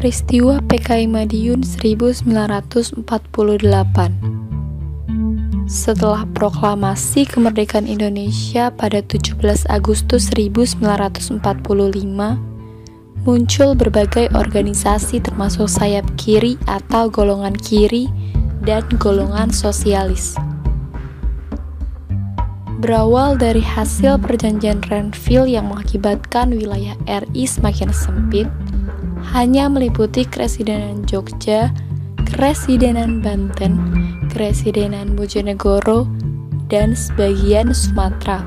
Peristiwa PKI Madiun 1948. Setelah proklamasi kemerdekaan Indonesia pada 17 Agustus 1945, muncul berbagai organisasi termasuk sayap kiri atau golongan kiri dan golongan sosialis. Berawal dari hasil perjanjian Renville yang mengakibatkan wilayah RI semakin sempit, hanya meliputi Keresidenan Jogja, Keresidenan Banten, Keresidenan Bojonegoro, dan sebagian Sumatera.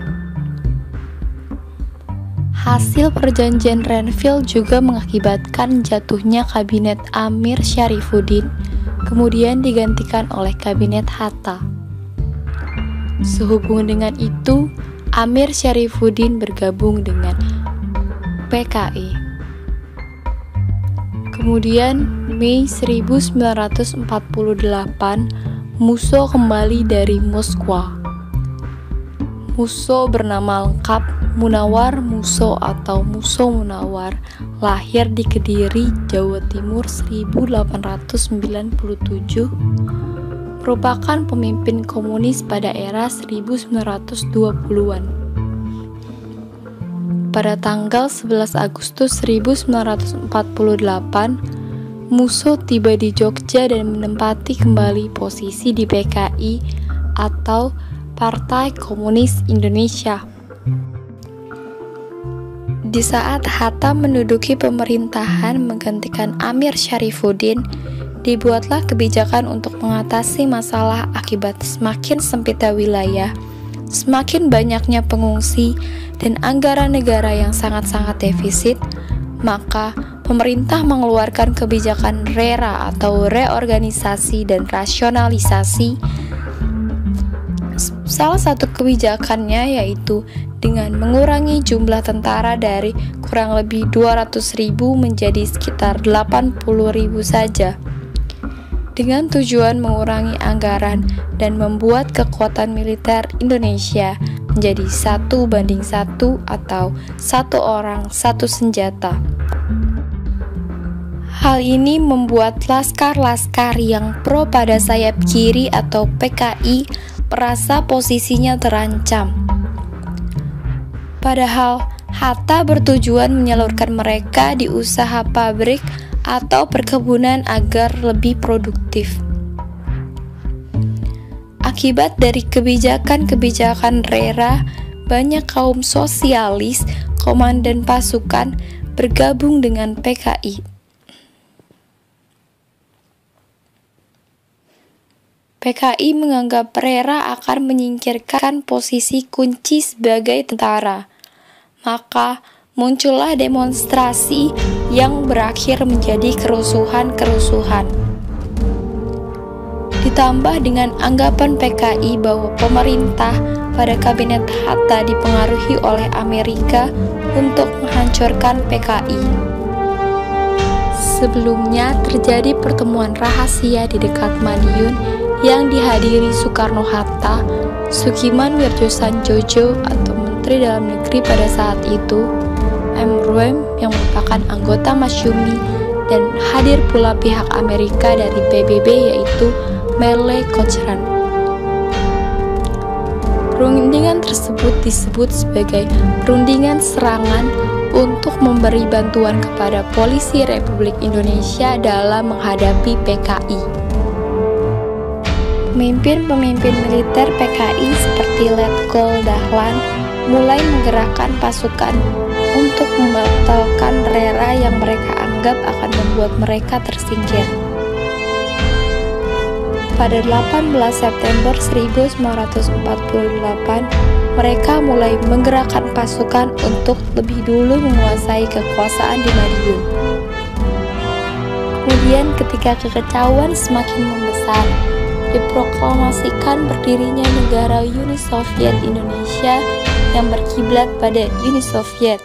Hasil perjanjian Renville juga mengakibatkan jatuhnya Kabinet Amir Syarifuddin, kemudian digantikan oleh Kabinet Hatta. Sehubungan dengan itu, Amir Syarifuddin bergabung dengan PKI. Kemudian, Mei 1948, Musso kembali dari Moskwa. Musso bernama lengkap Munawar Musso atau Musso Munawar, lahir di Kediri, Jawa Timur 1897, merupakan pemimpin komunis pada era 1920-an. Pada tanggal 11 Agustus 1948, Musso tiba di Jogja dan menempati kembali posisi di PKI atau Partai Komunis Indonesia. Di saat Hatta menduduki pemerintahan menggantikan Amir Syarifuddin, dibuatlah kebijakan untuk mengatasi masalah akibat semakin sempitnya wilayah, semakin banyaknya pengungsi, dan anggaran negara yang sangat-sangat defisit. Maka pemerintah mengeluarkan kebijakan RERA atau reorganisasi dan rasionalisasi. Salah satu kebijakannya yaitu dengan mengurangi jumlah tentara dari kurang lebih 200.000 menjadi sekitar 80.000 saja, dengan tujuan mengurangi anggaran dan membuat kekuatan militer Indonesia menjadi 1:1 atau 1 orang 1 senjata. Hal ini membuat laskar-laskar yang pro pada sayap kiri atau PKI merasa posisinya terancam. Padahal Hatta bertujuan menyalurkan mereka di usaha pabrik atau perkebunan agar lebih produktif. Akibat dari kebijakan-kebijakan RERA, banyak kaum sosialis, komandan pasukan bergabung dengan PKI. PKI menganggap RERA akan menyingkirkan posisi kunci sebagai tentara. Maka muncullah demonstrasi yang berakhir menjadi kerusuhan-kerusuhan. Ditambah dengan anggapan PKI bahwa pemerintah pada Kabinet Hatta dipengaruhi oleh Amerika untuk menghancurkan PKI. Sebelumnya terjadi pertemuan rahasia di dekat Madiun yang dihadiri Soekarno-Hatta, Sukiman Wirjosanjojo atau Menteri Dalam Negeri pada saat itu, M. Ruem yang merupakan anggota Masyumi, dan hadir pula pihak Amerika dari PBB yaitu Merle Cochrane. Perundingan tersebut disebut sebagai perundingan serangan untuk memberi bantuan kepada polisi Republik Indonesia dalam menghadapi PKI. Pemimpin-pemimpin militer PKI seperti Letkol Dahlan mulai menggerakkan pasukan untuk membatalkan RERA yang mereka anggap akan membuat mereka tersingkir. Pada 18 September 1948, mereka mulai menggerakkan pasukan untuk lebih dulu menguasai kekuasaan di Madiun. Kemudian ketika kekacauan semakin membesar, diproklamasikan berdirinya negara Uni Soviet Indonesia yang berkiblat pada Uni Soviet.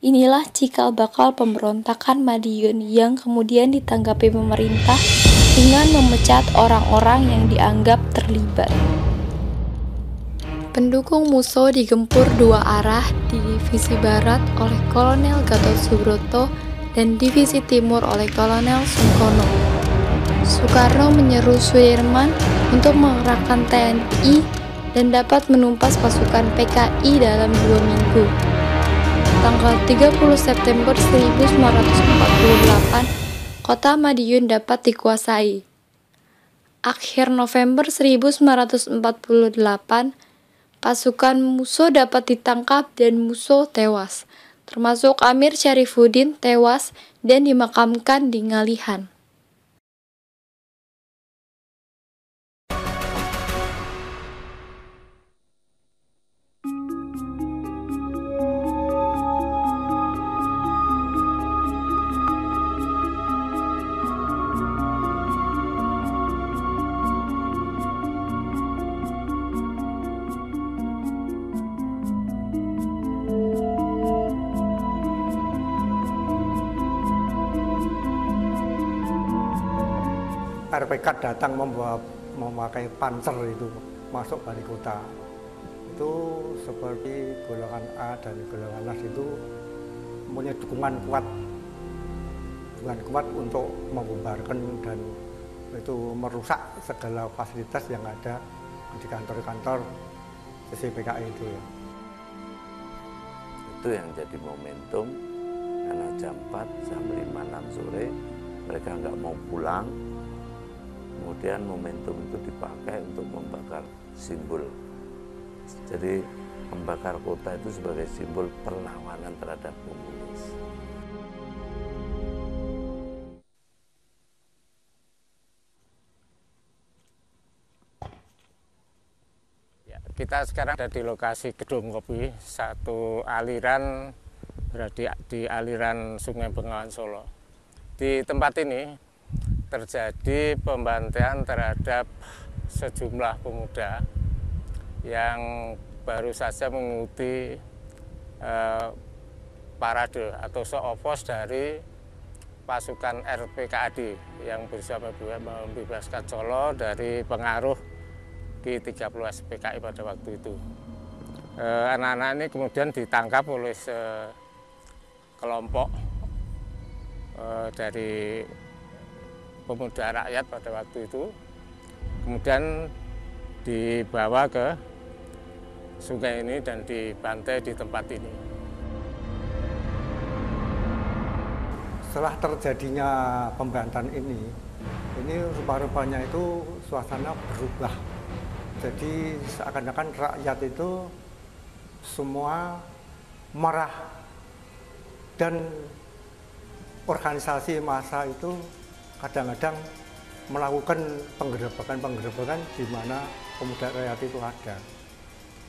Inilah cikal bakal pemberontakan Madiun yang kemudian ditanggapi pemerintah dengan memecat orang-orang yang dianggap terlibat. Pendukung Musso digempur dua arah di divisi barat oleh Kolonel Gatot Subroto dan Divisi Timur oleh Kolonel Sungkono. Soekarno menyeru Sudirman untuk mengerahkan TNI dan dapat menumpas pasukan PKI dalam 2 minggu. Tanggal 30 September 1948, kota Madiun dapat dikuasai. Akhir November 1948, pasukan musuh dapat ditangkap dan musuh tewas, termasuk Amir Syarifuddin tewas dan dimakamkan di Ngalihan. RPK datang memakai panser itu masuk balik kota. Itu seperti golongan A dan golongan NAS itu punya dukungan kuat untuk membubarkan dan itu merusak segala fasilitas yang ada di kantor-kantor PKI itu ya. Itu yang jadi momentum karena jam 4 sampai 5-6 sore mereka nggak mau pulang. Kemudian momentum itu dipakai untuk membakar simbol. Jadi membakar kota itu sebagai simbol perlawanan terhadap komunis. Ya, kita sekarang ada di lokasi Gedung Kopi, satu aliran berada di aliran Sungai Bengawan Solo. Di tempat ini terjadi pembantaian terhadap sejumlah pemuda yang baru saja mengikuti parade atau show of force dari pasukan RPKAD yang berusaha membebaskan Solo dari pengaruh Ki-30 SPKI pada waktu itu. Anak-anak ini kemudian ditangkap oleh sekelompok dari pemuda rakyat pada waktu itu, kemudian dibawa ke sungai ini dan dibantai di tempat ini. Setelah terjadinya pembantaian ini rupa-rupanya itu suasana berubah. Jadi seakan-akan rakyat itu semua marah dan organisasi massa itu kadang-kadang melakukan penggerebekan di mana pemuda rakyat itu ada.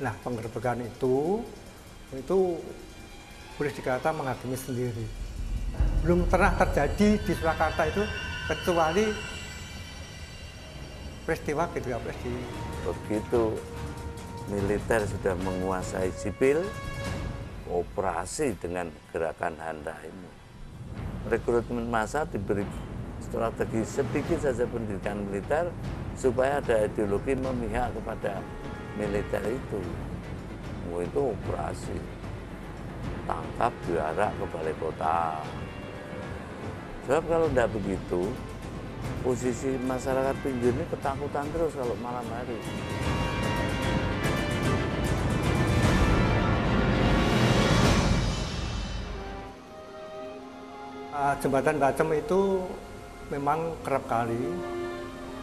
Nah, penggerebekan itu boleh dikata menghakimi sendiri. Belum pernah terjadi di Surakarta itu kecuali peristiwa G13. Begitu militer sudah menguasai sipil, operasi dengan gerakan Handa ini. Rekrutmen massa diberi strategi sedikit saja pendidikan militer supaya ada ideologi memihak kepada militer itu. Itu operasi tangkap diarak ke balai kota. Sebab kalau tidak begitu, posisi masyarakat Pinjur ini ketakutan terus kalau malam hari. Jembatan Bacem itu memang kerap kali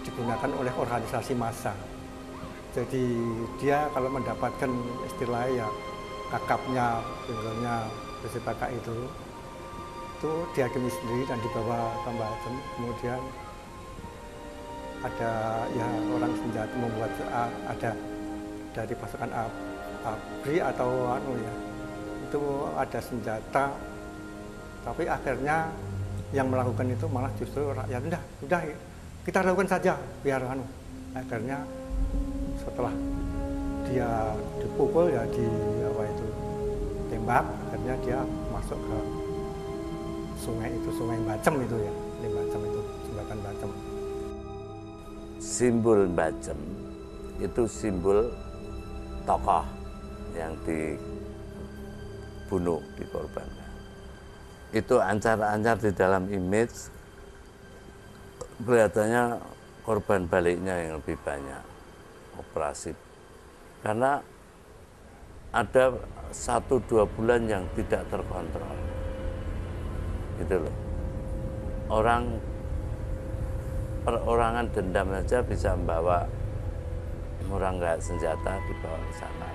digunakan oleh organisasi massa. Jadi dia kalau mendapatkan istilah ya kakapnya, pinggulnya PKI itu dihakimi sendiri dan dibawa ke Bacem. Kemudian ada ya orang senjata membuat ada dari pasukan ABRI atau itu ada senjata, tapi akhirnya yang melakukan itu malah justru rakyat. Udah kita lakukan saja biar akhirnya setelah dia dipukul ya tembak, akhirnya dia masuk ke sungai Bacem itu ya, di Bacem itu jembatan Bacem. Simbol Bacem itu simbol tokoh yang dibunuh, dikorbankan. itu ancar-ancar di dalam image, kelihatannya korban baliknya yang lebih banyak operasi. Karena ada 1-2 bulan yang tidak terkontrol. Gitu loh. Perorangan dendam saja bisa membawa orang nggak senjata dibawa ke sana.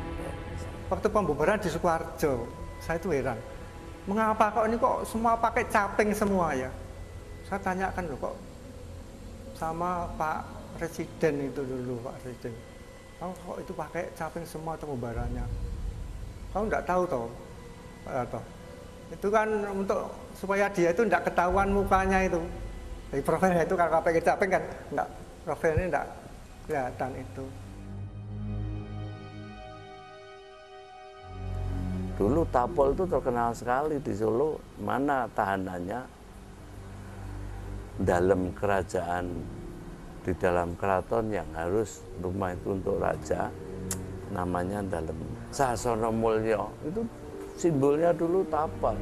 Waktu pembubaran di Sukoharjo, saya itu heran. Mengapa kok ini kok semua pakai caping semua ya? Saya tanyakan loh kok sama Pak Presiden itu dulu, Pak Presiden. Oh, kok itu pakai caping semua pembubarannya? Kamu nggak tahu toh, toh. Itu kan untuk supaya dia itu nggak ketahuan mukanya itu. Dari profilnya itu kalau pakai caping kan nggak, profilnya nggak kelihatan itu. Dulu Tapol itu terkenal sekali di Solo, mana tahanannya dalam kerajaan, di dalam keraton yang harus rumah itu untuk raja, namanya dalam Sasono Mulyo, itu simbolnya dulu Tapol.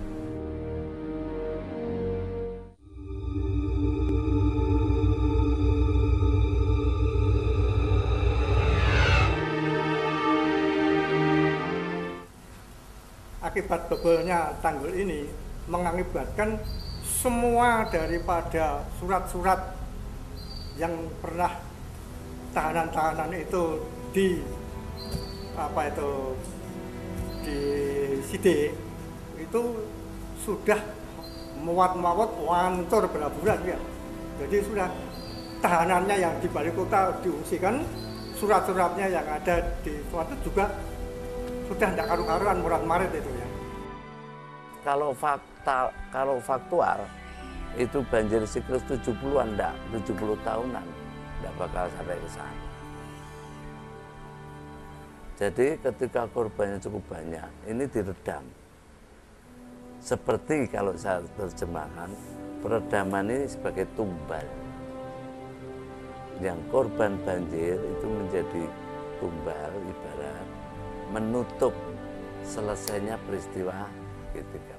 Akibat bebolnya tanggul ini mengakibatkan semua daripada surat-surat yang pernah tahanan-tahanan itu di sidik itu sudah muat-muat hancur berbulan ya. Jadi sudah tahanannya yang di balik kota diungsikan, surat-suratnya yang ada di suatu juga sudah tidak karu-karuan murat-marit itu ya. Kalau faktual itu banjir siklus 70-an, enggak, 70 tahunan, enggak bakal sampai ke sana. Jadi ketika korbannya cukup banyak, ini diredam. Seperti kalau saya terjemahkan, peredaman ini sebagai tumbal. Yang korban banjir itu menjadi tumbal, ibarat menutup selesainya peristiwa ketika